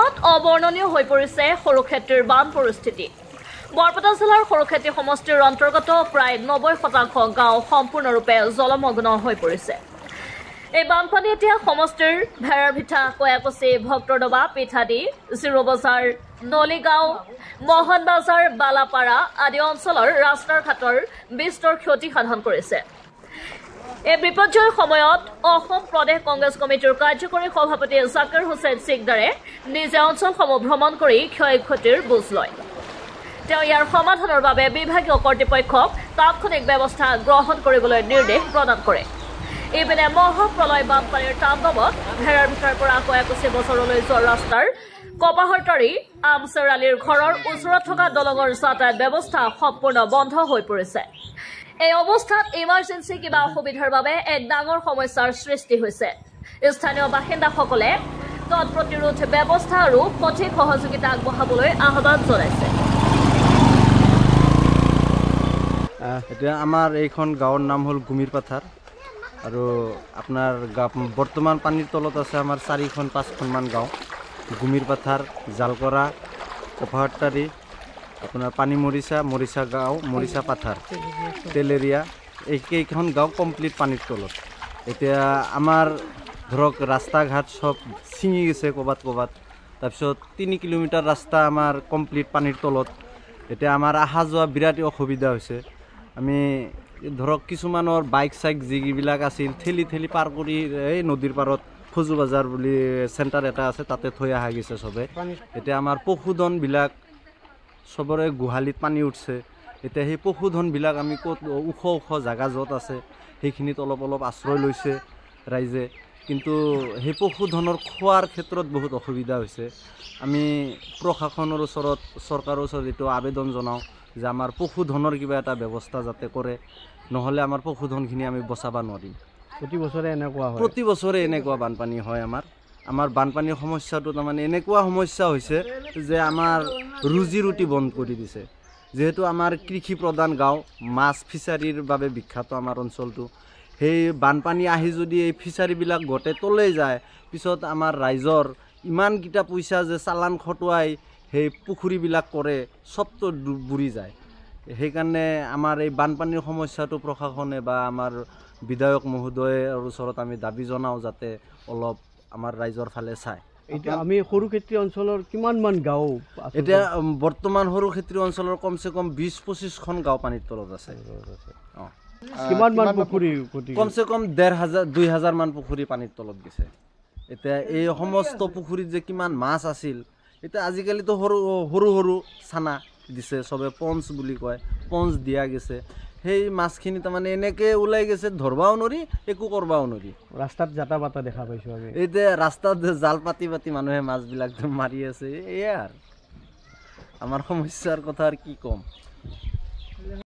অসমত অবৰ্ণনীয় হৈ পৰিছে সৰুক্ষেত্ৰীৰ বান পৰিস্থিতি। বৰপেটা জিলাৰ সৰুক্ষেত্ৰী সমষ্টিৰ অন্তৰ্গত প্ৰায় 90% গাঁও সম্পূৰ্ণৰূপে জলমগ্ন হৈ পৰিছে। এই বানপানী এতিয়া সমষ্টিৰ ভেৰাৰভিটা, কয়াকুছি, ভক্তৰদবা, পিঠাদি, জিৰোবজাৰ, নলিগাঁও, মোহনবাজাৰ, বালাপাৰা আদি অঞ্চলৰ ৰাস্তাৰ ঘাটৰ বিস্তৰ ক্ষতি সাধন কৰিছে। এই বিপৰ্যয়ৰ সময়ত অসম প্ৰদেশ কংগ্ৰেছ কমিটিৰ কাৰ্যকৰী সভাপতি জাকিৰ হুছেইন সিকদাৰে নিজে অঞ্চলসমূহ ভ্ৰমণ কৰি ক্ষয় ক্ষতিৰ বুজ লয়। তেওঁ ইয়াৰ সমাধানৰ বাবে বিভাগীয় কৰ্তৃপক্ষক তাৎক্ষণিক ব্যৱস্থা গ্ৰহণ কৰিবলৈ নিৰ্দেশ প্ৰদান কৰে। ইপিনে মহাপ্ৰলয় বানপানীৰ তাণ্ডৱত ভেৰাৰভিটাৰ পৰা কয়াকুছি বছৰলৈ যোৱা ৰাস্তাৰ কপাহৰতাৰী আমছেৰ আলীৰ ঘৰৰ ওচৰত থকা দলঙৰ যাতায়াত ব্যৱস্থা সম্পূৰ্ণ বন্ধ হৈ পৰিছে। এই অৱস্থাত ইমাৰ্জেঞ্চি কিবা অসুবিধাৰ বাবে এক ডাঙৰ সমস্যাৰ সৃষ্টি হৈছে। স্থানীয় বাসিন্দাসকলে তৎপ্ৰতিৰোধ ব্যৱস্থা আৰু সঠিক সহযোগিতা আগবঢ়াবলৈ আহ্বান জনাইছে। এতিয়া আমাৰ এইখন গাঁৱৰ নাম হ'ল গুমিৰ পাথাৰ আৰু আপোনাৰ বৰ্তমান পানীৰ তলত আছে আমাৰ 4-5খনমান গাঁও। গুমিৰ পাথাৰ, জালকৰা, কপাহৰতাৰী, আপোনাৰ পানী মৰিচা গাঁও, মৰিচা পাথাৰ, তেলেৰিয়া, এইকেইখন গাঁও কমপ্লিট পানীৰ তলত। এতিয়া আমাৰ ধৰক ৰাস্তা ঘাট চব ছিঙি গৈছে ক'ৰবাত। তাৰপিছত 3 কিলোমিটাৰ ৰাস্তা আমাৰ কমপ্লিট পানীৰ তলত। এতিয়া আমাৰ অহা যোৱা বিৰাট অসুবিধা হৈছে। আমি ধৰক কিছুমানৰ বাইক যিবিলাক আছিল ঠেলি পাৰ কৰি এই নদীৰ পাৰত ফজু বজাৰ বুলি চেণ্টাৰ এটা আছে, তাতে থৈ অহা গৈছে চবে। এতিয়া আমাৰ পশুধনবিলাক চবৰে গোহালিত পানী উঠছে। এতিয়া সেই পশুধনবিলাক আমি ক'ত ওখ জাগা য'ত আছে সেইখিনিত অলপ আশ্ৰয় লৈছে ৰাইজে, কিন্তু সেই পশুধনৰ খোৱাৰ ক্ষেত্ৰত বহুত অসুবিধা হৈছে। আমি প্ৰশাসনৰ ওচৰত, চৰকাৰৰ ওচৰত এইটো আবেদন জনাওঁ যে আমাৰ পশুধনৰ কিবা এটা ব্যৱস্থা যাতে কৰে, নহ'লে আমাৰ পশুধনখিনি আমি বচাব নোৱাৰিম। প্ৰতি বছৰে এনেকুৱা বানপানী হয়। আমাৰ বানপানীৰ সমস্যাটো তাৰমানে এনেকুৱা সমস্যা হৈছে যে আমাৰ ৰুজি ৰুটি বন্ধ কৰি দিছে। যিহেতু আমাৰ কৃষি প্ৰধান গাঁও, মাছ ফিচাৰীৰ বাবে বিখ্যাত আমাৰ অঞ্চলটো। সেই বানপানী আহি যদি এই ফিচাৰীবিলাক গোটেই তলেই যায়, পিছত আমাৰ ৰাইজৰ ইমানকেইটা পইচা যে চালান খটুৱাই সেই পুখুৰীবিলাক কৰে, চবটো বুৰি যায়। সেইকাৰণে আমাৰ এই বানপানীৰ সমস্যাটো প্ৰশাসনে বা আমাৰ বিধায়ক মহোদয়ৰ ওচৰত আমি দাবী জনাওঁ যাতে অলপ আমাৰ ৰাইজৰ ফালে চায়। এতিয়া আমি সৰুক্ষেত্ৰী অঞ্চলৰ কিমানমান গাঁও এতিয়া বৰ্তমান সৰুক্ষেত্ৰী অঞ্চলৰ কমচে কম 20-25খন গাঁও পানীৰ তলত আছে। কিমানমান পুখুৰী? কমচে কম 1,500-2,000 মান পুখুৰী পানীৰ তলত গৈছে। এতিয়া এই সমস্ত পুখুৰীত যে কিমান মাছ আছিল, এতিয়া আজিকালিতো সৰু চানা দিছে, চবে পঞ্চ বুলি কয়, পঞ্চ দিয়া গৈছে। সেই মাছখিনি তাৰমানে এনেকৈ ওলাই গৈছে, ধৰবাও নোৱাৰি, একো কৰবাও নোৱাৰি। ৰাস্তাত জাতা পাতা দেখা পাইছোঁ আমি। এতিয়া ৰাস্তাত জাল পাতি মানুহে মাছবিলাক মাৰি আছে। এয়াই আৰু আমাৰ সমস্যাৰ কথা আৰু কি ক'ম।